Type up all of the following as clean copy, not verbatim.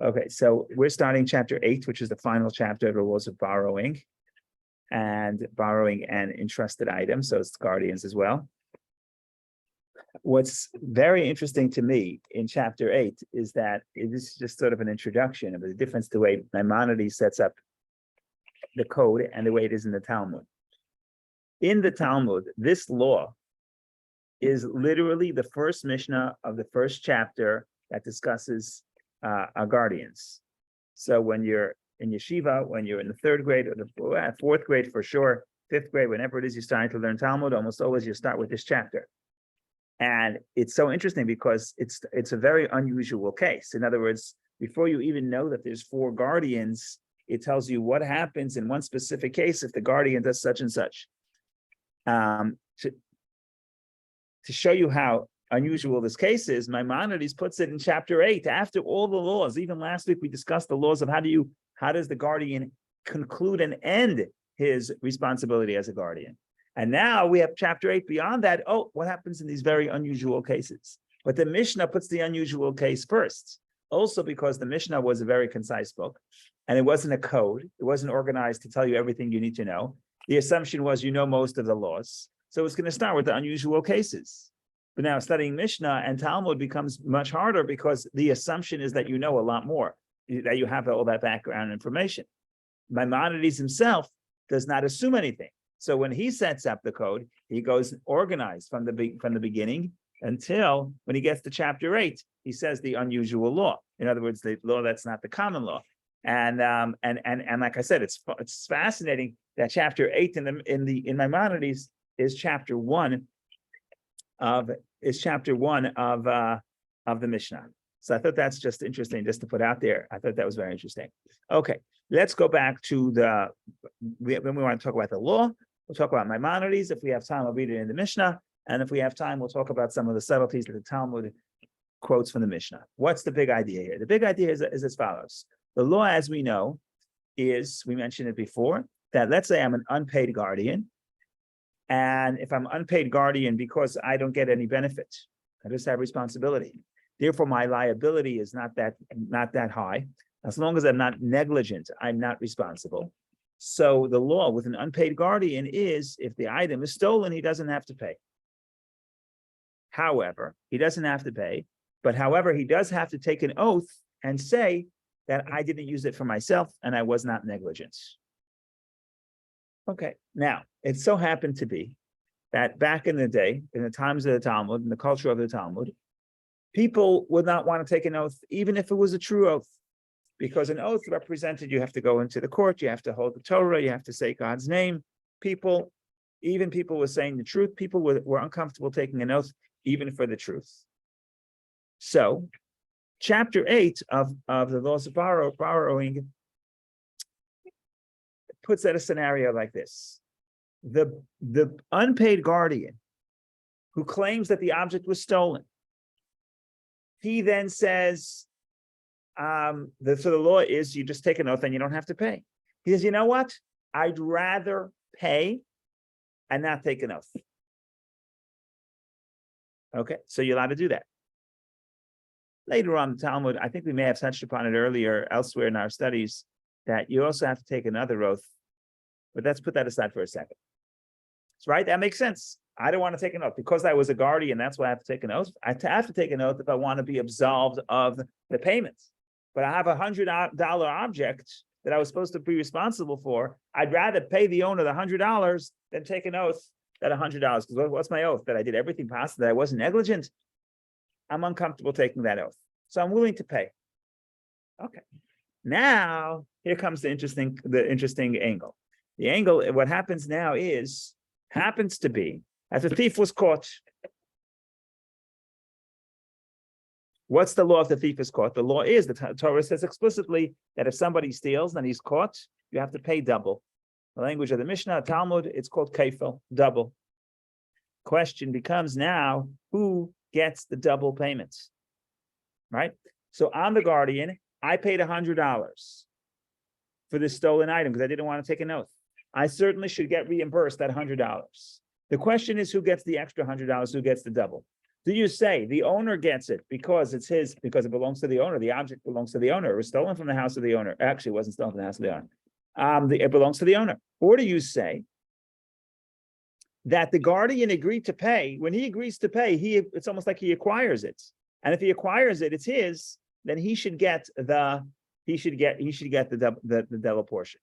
Okay, so we're starting chapter 8, which is the final chapter of the laws of borrowing and entrusted items. So it's guardians as well. What's very interesting to me in chapter 8 is that it is just sort of an introduction of the difference the way Maimonides sets up the code and the way it is in the Talmud. In the Talmud, this law is literally the first Mishnah of the first chapter that discusses guardians. So when you're in yeshiva, when you're in the third grade or the fourth grade for sure, fifth grade, whenever it is you're starting to learn Talmud, almost always you start with this chapter. And it's so interesting because it's a very unusual case. In other words, before you even know that there's 4 guardians, it tells you what happens in one specific case if the guardian does such and such. To show you how unusual this case is, Maimonides puts it in chapter 8 after all the laws. Even last week we discussed the laws of how does the guardian conclude and end his responsibility as a guardian. And now we have chapter 8 beyond that. Oh, what happens in these very unusual cases? But the Mishnah puts the unusual case first. Also because the Mishnah was a very concise book and it wasn't a code. It wasn't organized to tell you everything you need to know. The assumption was you know most of the laws. So it's going to start with the unusual cases. But now studying Mishnah and Talmud becomes much harder because the assumption is that you know a lot more, that you have all that background information. Maimonides himself does not assume anything. So when he sets up the code, he goes organized from the beginning until when he gets to chapter 8, he says the unusual law. In other words, the law that's not the common law. And like I said, it's fascinating that chapter 8 in Maimonides is chapter 1 of the Mishnah. So I thought that's just interesting, just to put out there. I thought that was very interesting. Okay, let's go back to when we want to talk about the law. We'll talk about Maimonides. If we have time, I'll read it in the Mishnah. And if we have time, we'll talk about some of the subtleties that the Talmud quotes from the Mishnah. What's the big idea here? The big idea is as follows. The law, as we know, is, we mentioned it before, that let's say I'm an unpaid guardian. And if I'm unpaid guardian because I don't get any benefit, I just have responsibility. Therefore, my liability is not that high. As long as I'm not negligent, I'm not responsible. So the law with an unpaid guardian is if the item is stolen, he doesn't have to pay. However, he doesn't have to pay, but however, he does have to take an oath and say that I didn't use it for myself and I was not negligent. Okay, now, it so happened to be that back in the day, in the times of the Talmud, in the culture of the Talmud, people would not want to take an oath, even if it was a true oath, because an oath represented you have to go into the court, you have to hold the Torah, you have to say God's name. Even people were saying the truth. People were uncomfortable taking an oath, even for the truth. So, chapter 8 of the laws of borrowing puts out a scenario like this. The unpaid guardian who claims that the object was stolen, he then says, so the law is you just take an oath and you don't have to pay. He says, you know what? I'd rather pay and not take an oath. Okay, so you're allowed to do that. Later on, the Talmud, I think we may have touched upon it earlier elsewhere in our studies, that you also have to take another oath. But let's put that aside for a second. So, right, that makes sense. I don't want to take an oath. Because I was a guardian, that's why I have to take an oath. I have to take an oath if I want to be absolved of the payments. But I have a $100 object that I was supposed to be responsible for. I'd rather pay the owner the $100 than take an oath that $100. Because what's my oath? That I did everything possible, that I wasn't negligent? I'm uncomfortable taking that oath. So I'm willing to pay. Okay. Now, here comes the interesting angle. The angle, what happens now happens to be, as the thief was caught. What's the law if the thief is caught? The law is, the Torah says explicitly that if somebody steals and he's caught, you have to pay double. The language of the Mishnah, Talmud, it's called kefil, double. Question becomes now, who gets the double payments? Right? So I'm the guardian. I paid $100 for this stolen item because I didn't want to take an oath. I certainly should get reimbursed that $100. The question is who gets the extra $100, who gets the double? Do you say the owner gets it because it's his, because it belongs to the owner, the object belongs to the owner, it was stolen from the house of the owner. Actually, it wasn't stolen from the house of the owner. It belongs to the owner. Or do you say that the guardian agreed to pay? When he agrees to pay, it's almost like he acquires it. And if he acquires it, it's his, then he should get the double portion.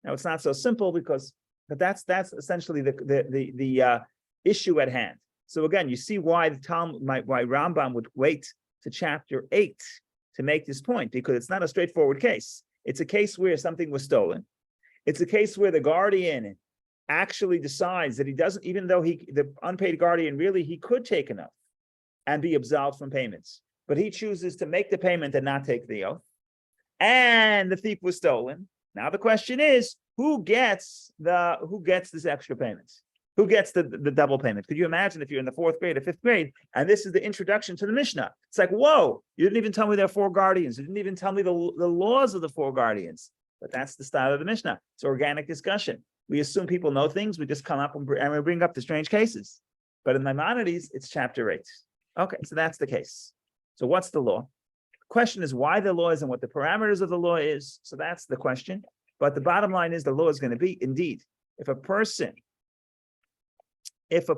Now it's not so simple but that's essentially the issue at hand. So again, you see why why Rambam would wait to chapter 8 to make this point, because it's not a straightforward case. It's a case where something was stolen. It's a case where the guardian actually decides that he doesn't, even though the unpaid guardian he could take an oath and be absolved from payments, but he chooses to make the payment and not take the oath. And the thief was stolen. Now the question is, who gets this extra payment? Who gets the double payment? Could you imagine if you're in the 4th grade or 5th grade, and this is the introduction to the Mishnah? It's like, whoa, you didn't even tell me there are 4 guardians. You didn't even tell me the laws of the 4 guardians. But that's the style of the Mishnah. It's organic discussion. We assume people know things. We just come up and we bring up the strange cases. But in Maimonides, it's chapter 8. Okay, so that's the case. So what's the law? The question is why the law is and what the parameters of the law is. So that's the question. But the bottom line is the law is going to be, indeed, if a person, if the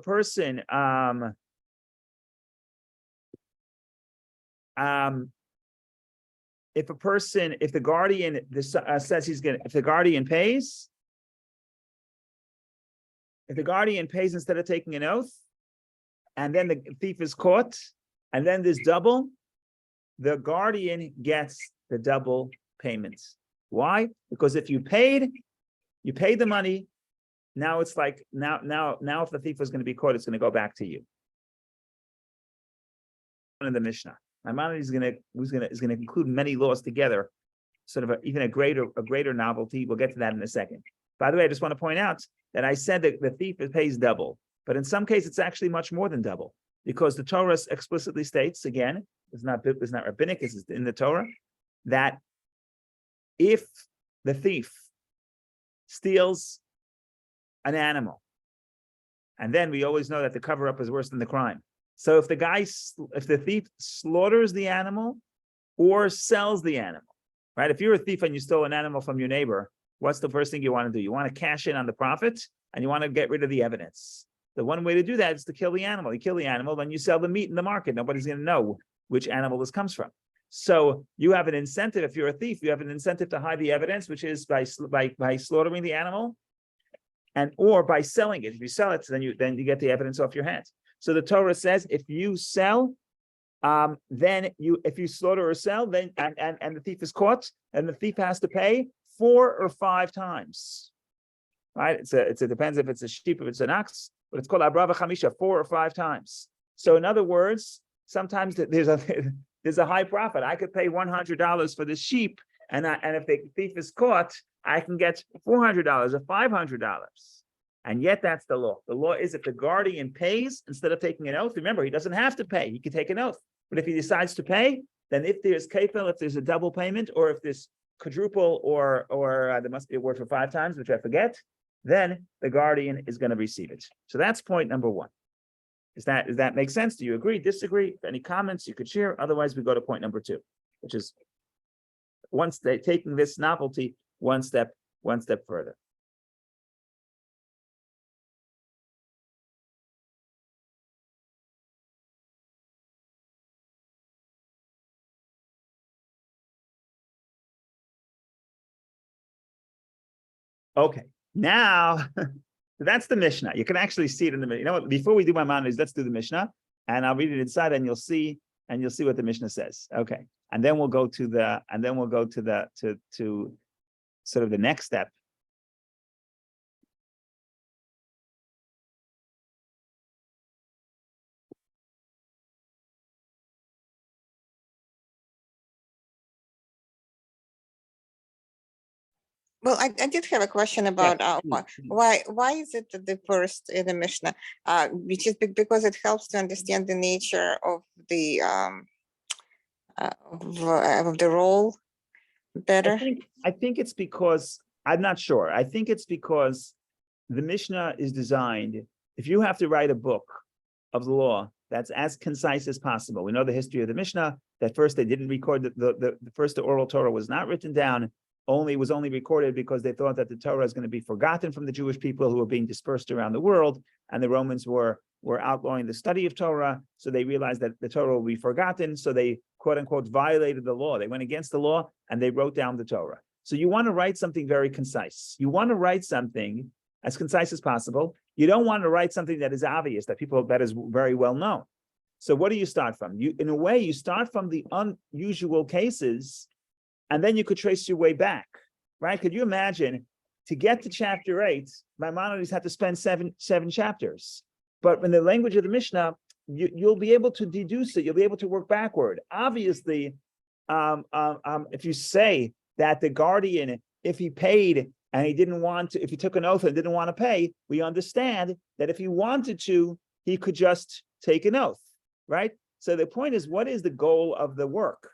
guardian says he's going to, if the guardian pays instead of taking an oath, and then the thief is caught, and then there's double, the guardian gets the double payments. Why? Because if you paid the money, now it's like, now if the thief was going to be caught, it's going to go back to you. In the Mishnah, Maimonides is going to include many laws together, sort of even a greater novelty. We'll get to that in a second. By the way, I just want to point out that I said that the thief pays double, but in some cases it's actually much more than double, because the Torah explicitly states, again, it's not rabbinic, it's in the Torah, that if the thief steals an animal, and then we always know that the cover-up is worse than the crime. So if the thief slaughters the animal or sells the animal, right? If you're a thief and you stole an animal from your neighbor, what's the first thing you want to do? You want to cash in on the profit, and you want to get rid of the evidence. The one way to do that is to kill the animal. You kill the animal, then you sell the meat in the market. Nobody's going to know which animal this comes from. So you have an incentive. If you're a thief, you have an incentive to hide the evidence, which is by slaughtering the animal, or by selling it. If you sell it, then you get the evidence off your hands. So the Torah says if you sell, if you slaughter or sell, then and the thief is caught, and the thief has to pay 4 or 5 times. Right? It depends if it's a sheep, if it's an ox, but it's called abrava chamisha, 4 or 5 times. So in other words, sometimes there's a high profit. I could pay $100 for this sheep, and if the thief is caught, I can get $400 or $500. And yet that's the law. The law is if the guardian pays instead of taking an oath, remember, he doesn't have to pay. He can take an oath. But if he decides to pay, then if there's kefil, if there's a double payment, or if there's quadruple, or there must be a word for 5 times, which I forget, then the guardian is going to receive it. So that's point number 1. Does that make sense? Do you agree, disagree? Any comments you could share? Otherwise, we go to point number 2, which is once they taking this novelty one step further. Okay, now that's the Mishnah. You can actually see it in the Mishnah. You know what? Before we do Maimonides, let's do the Mishnah, and I'll read it inside, and you'll see what the Mishnah says. Okay, and then we'll go to sort of the next step. Well, I did have a question about why is it the first in the Mishnah? Which is because it helps to understand the nature of the role better. I think it's because I'm not sure. I think it's because the Mishnah is designed. If you have to write a book of the law, That's as concise as possible. We know the history of the Mishnah, that first they didn't record, the first oral Torah was not written down, was only recorded because they thought that the Torah is going to be forgotten from the Jewish people who were being dispersed around the world, and the Romans were outlawing the study of Torah, so they realized that the Torah will be forgotten, so they, quote unquote, violated the law. They went against the law, and they wrote down the Torah. So you want to write something very concise. You want to write something as concise as possible. You don't want to write something that is obvious, that is very well known. So what do you start from? In a way, you start from the unusual cases, and then you could trace your way back, right? Could you imagine, to get to chapter 8, Maimonides had to spend seven chapters. But in the language of the Mishnah, you'll be able to deduce it. You'll be able to work backward. Obviously, if you say that the guardian, if he paid and he didn't want to, if he took an oath and didn't want to pay, we understand that if he wanted to, he could just take an oath, right? So the point is, what is the goal of the work?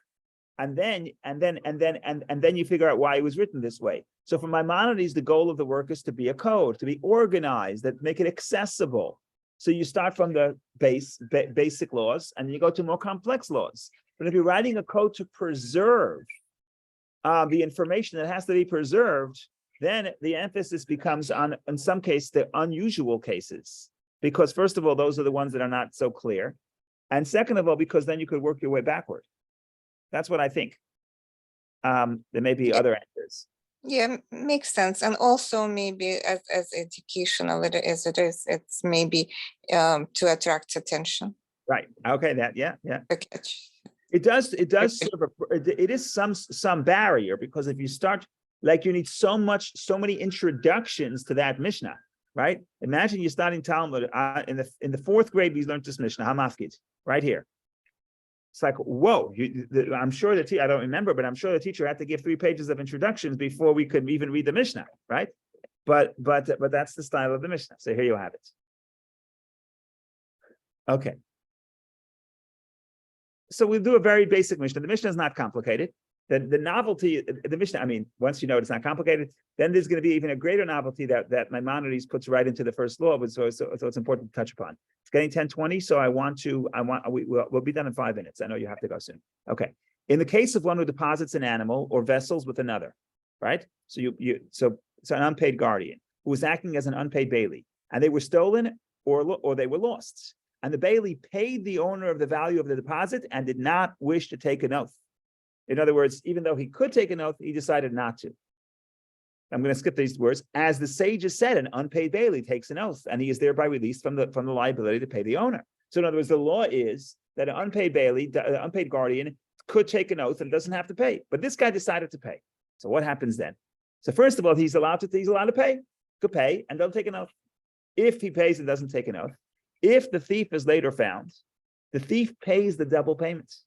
And then you figure out why it was written this way. So for Maimonides, the goal of the work is to be a code, to be organized, that make it accessible. So you start from the basic laws, and you go to more complex laws. But if you're writing a code to preserve the information that has to be preserved, then the emphasis becomes on, in some cases, the unusual cases. Because first of all, those are the ones that are not so clear. And second of all, because then you could work your way backward. That's what I think. There may be other answers. Yeah, makes sense. And also maybe as educational as it is, it's maybe to attract attention. Right. Okay. Yeah. Okay. It does serve it is some barrier, because if you start, like, you need so many introductions to that Mishnah, right? Imagine you're starting Talmud in the 4th grade, we learned this Mishnah, Hamafkid, right here. It's like, whoa, I'm sure I don't remember, but I'm sure the teacher had to give 3 pages of introductions before we could even read the Mishnah, right? But that's the style of the Mishnah. So here you have it. Okay. So we'll do a very basic Mishnah. The Mishnah is not complicated. The novelty, the Mishnah, I mean, once you know it's not complicated, then there's going to be even a greater novelty that Maimonides puts right into the first law, but so it's important to touch upon. It's getting 10:20, so we'll be done in 5 minutes. I know you have to go soon. Okay. In the case of one who deposits an animal or vessels with another, right? So so an unpaid guardian who was acting as an unpaid bailee, and they were stolen or they were lost, and the bailee paid the owner of the value of the deposit and did not wish to take an oath. In other words, even though he could take an oath, he decided not to. I'm going to skip these words. As the sages said, an unpaid bailee takes an oath, and he is thereby released from the liability to pay the owner. So in other words, the law is that an unpaid bailee, an unpaid guardian, could take an oath and doesn't have to pay. But this guy decided to pay. So what happens then? So first of all, he's allowed to pay. Could pay and don't take an oath. If he pays and doesn't take an oath, if the thief is later found, the thief pays the double payments.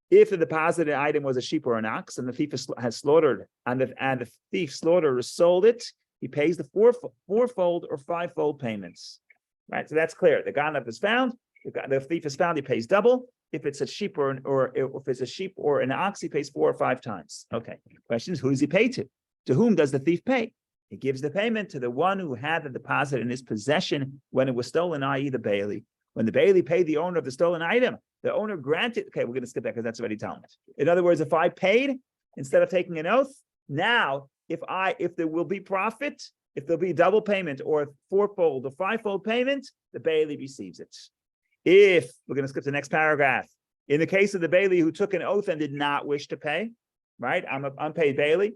If the deposited item was a sheep or an ox, and the thief has slaughtered, and the thief slaughterer sold it, he pays the fourfold or fivefold payments. Right, so that's clear. The ganef is found. The thief is found. He pays double. If it's a sheep or if it's a sheep or an ox, he pays 4 or 5 times. Okay. Question is, who does he pay to? To whom does the thief pay? He gives the payment to the one who had the deposit in his possession when it was stolen, i.e., the bailee. When the bailee paid the owner of the stolen item, the owner granted. Okay, we're going to skip that because that's already Talmud. In other words, if I paid instead of taking an oath, now if there will be profit, if there'll be double payment or 4-fold or 5-fold payment, the bailee receives it. If we're going to skip the next paragraph, in the case of the bailee who took an oath and did not wish to pay, right? I'm an unpaid bailee.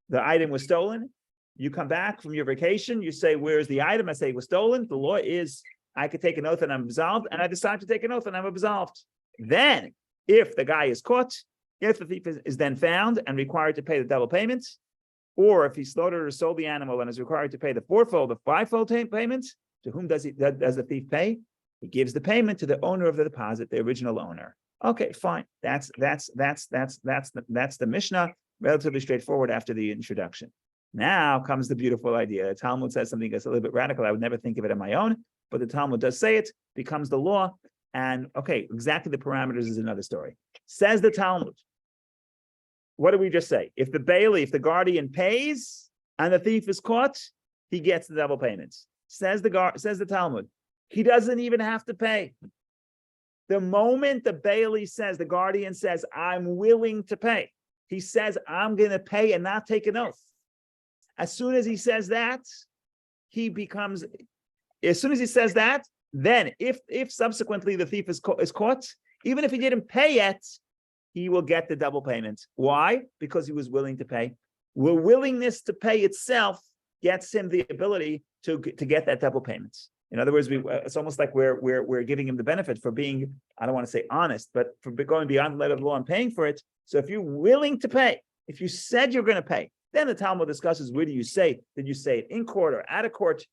The item was stolen. You come back from your vacation. You say, "Where's the item?" I say, "It was stolen." The law is, I could take an oath and I'm absolved, and I decide to take an oath and I'm absolved. Then, if the guy is caught, if the thief is then found and required to pay the double payments, or if he slaughtered or sold the animal and is required to pay the 4-fold or 5-fold payments, to whom does the thief pay? He gives the payment to the owner of the deposit, the original owner. Okay, fine. That's the Mishnah. Relatively straightforward after the introduction. Now comes the beautiful idea. The Talmud says something that's a little bit radical. I would never think of it on my own, but the Talmud does say it, becomes the law. And okay, exactly the parameters is another story. Says the Talmud. What did we just say? If the guardian pays and the thief is caught, he gets the double payments. Says the Talmud. He doesn't even have to pay. The moment the Bailey says, the guardian says, I'm willing to pay, he says, I'm going to pay and not take an oath. As soon as he says that, as soon as he says that, then if subsequently the thief is caught, even if he didn't pay yet, he will get the double payment. Why? Because he was willing to pay. The willingness to pay itself gets him the ability to get that double payment. In other words, it's almost like we're giving him the benefit for being, I don't want to say honest, but for going beyond the letter of the law and paying for it. So if you're willing to pay, if you said you're going to pay, then the Talmud discusses, where do you say? Did you say it in court or out of court?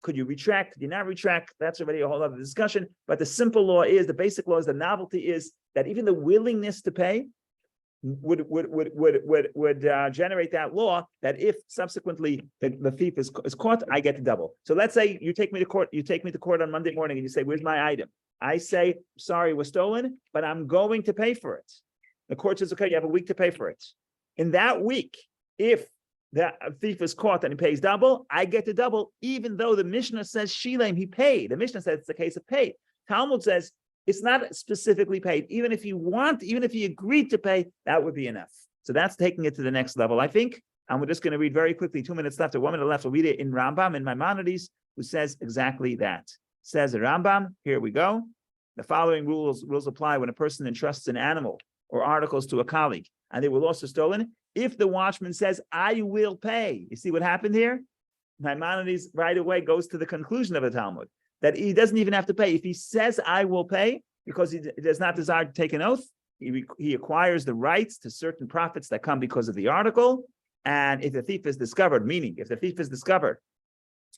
Could you retract? Could you not retract? That's already a whole other discussion. But the simple law is, the basic law is, the novelty is that even the willingness to pay would generate that law that if subsequently the thief is caught, I get the double. So let's say you take me to court. You take me to court on Monday morning, and you say, "Where's my item?" I say, "Sorry, it was stolen, but I'm going to pay for it." The court says, "Okay, you have a week to pay for it." In that week, if the thief is caught and he pays double, I get the double, even though the Mishnah says Shilem, he paid. The Mishnah says it's a case of paid. Talmud says it's not specifically paid. Even if he agreed to pay, that would be enough. So that's taking it to the next level, I think. And we're just going to read very quickly, 2 minutes left or 1 minute left. We'll read it in Rambam, in Maimonides, who says exactly that. Says the Rambam, here we go. The following rules apply when a person entrusts an animal or articles to a colleague, and they were lost or stolen. If the watchman says, I will pay, you see what happened here? Maimonides right away goes to the conclusion of the Talmud, that he doesn't even have to pay. If he says, I will pay, because he does not desire to take an oath, he acquires the rights to certain profits that come because of the article. And if the thief is discovered, meaning if the thief is discovered,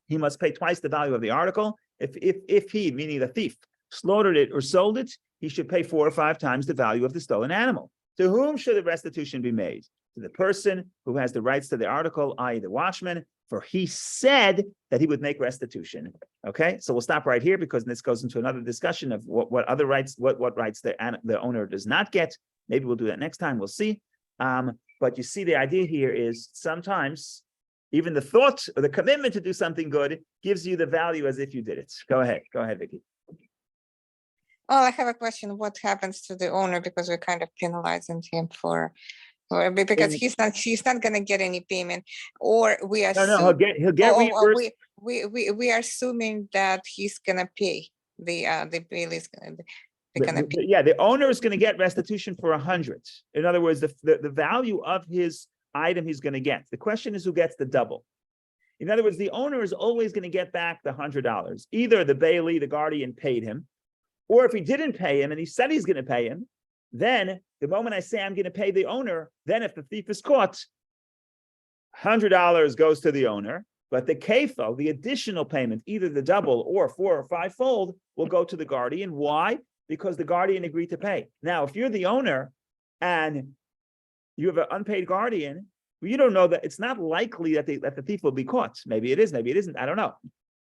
he must pay twice the value of the article. If he, meaning the thief, slaughtered it or sold it, he should pay 4 or 5 times the value of the stolen animal. To whom should the restitution be made? To the person who has the rights to the article, i.e. the watchman, for he said that he would make restitution. Okay, so we'll stop right here, because this goes into another discussion of what other rights, what rights the owner does not get. Maybe we'll do that next time, we'll see. But you see, the idea here is sometimes even the thought or the commitment to do something good gives you the value as if you did it. Go ahead, Vicky. Well, I have a question. What happens to the owner, because we're kind of penalizing him because he's not going to get any payment, or we are he'll get reimbursed. We are assuming that he's going to pay the Bailey's going to pay. Yeah, the owner is going to get restitution for 100. In other words, the value of his item he's going to get. The question is who gets the double. In other words, the owner is always going to get back the $100. Either the Bailey, the guardian, paid him, or if he didn't pay him and he said he's going to pay him, then the moment I say I'm going to pay the owner, then if the thief is caught, $100 goes to the owner, but the kefil, the additional payment, either the double or 4 or 5-fold, will go to the guardian. Why? Because the guardian agreed to pay. Now, if you're the owner and you have an unpaid guardian, well, you don't know that it's not likely that the thief will be caught. Maybe it is, maybe it isn't. I don't know.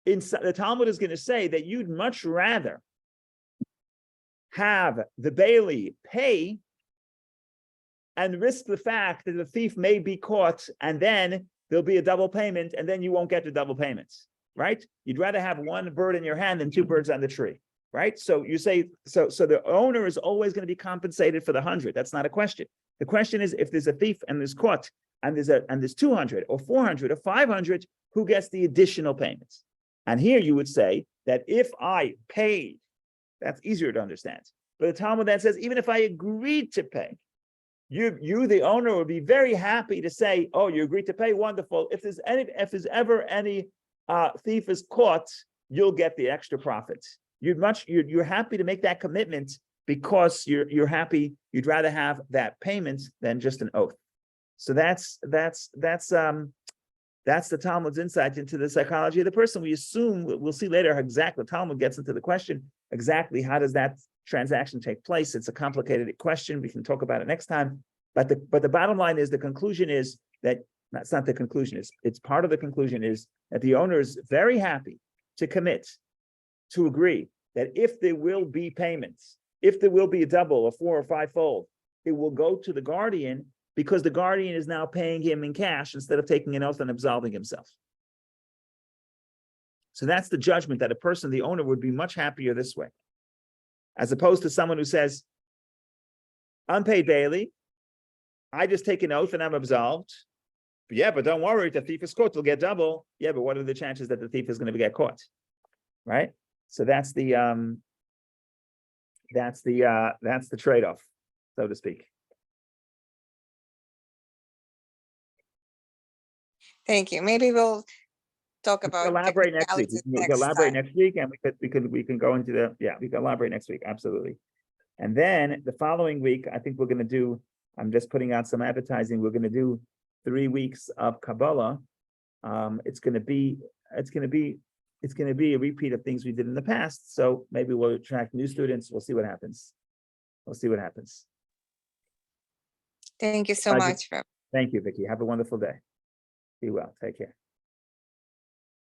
The Talmud is going to say that you'd much rather have the Bailey pay and risk the fact that the thief may be caught, and then there'll be a double payment, and then you won't get the double payments, right? You'd rather have one bird in your hand than 2 birds on the tree, right? So you say, so the owner is always going to be compensated for the 100. That's not a question. The question is, if there's a thief and there's caught, and there's 200 or 400 or 500, who gets the additional payments? And here you would say that if I paid, that's easier to understand. But the Talmud then says, even if I agreed to pay, you, the owner, would be very happy to say, oh, you agreed to pay, wonderful. If there's ever any thief is caught, you'll get the extra profit. You're happy to make that commitment because you're happy. You'd rather have that payment than just an oath. So that's the Talmud's insight into the psychology of the person. We assume, we'll see later how exactly the Talmud gets into the question, exactly how does that transaction take place. It's a complicated question. We can talk about it next time. But the bottom line is, the conclusion is that, that's not the conclusion, it's part of the conclusion is that the owner is very happy to commit, to agree that if there will be payments, if there will be a double or 4 or 5-fold, it will go to the guardian, because the guardian is now paying him in cash instead of taking an oath and absolving himself. So that's the judgment, that a person, the owner, would be much happier this way. as opposed to someone who says, unpaid Bailey, I just take an oath and I'm absolved. Yeah, but don't worry, if the thief is caught, he'll get double. Yeah, but what are the chances that the thief is going to get caught? Right? So that's the trade-off, so to speak. Thank you. Maybe we'll talk about Elaborate next week. technicalities We can next elaborate time. next week, and we can go into we can elaborate next week. Absolutely. And then the following week, I think we're going to do. I'm just putting out some advertising. We're going to do 3 weeks of Kabbalah. It's going to be a repeat of things we did in the past. So maybe we'll attract new students. We'll see what happens. Thank you so Bye. much. Thank you, Vicky. Have a wonderful day. Be well. Take care.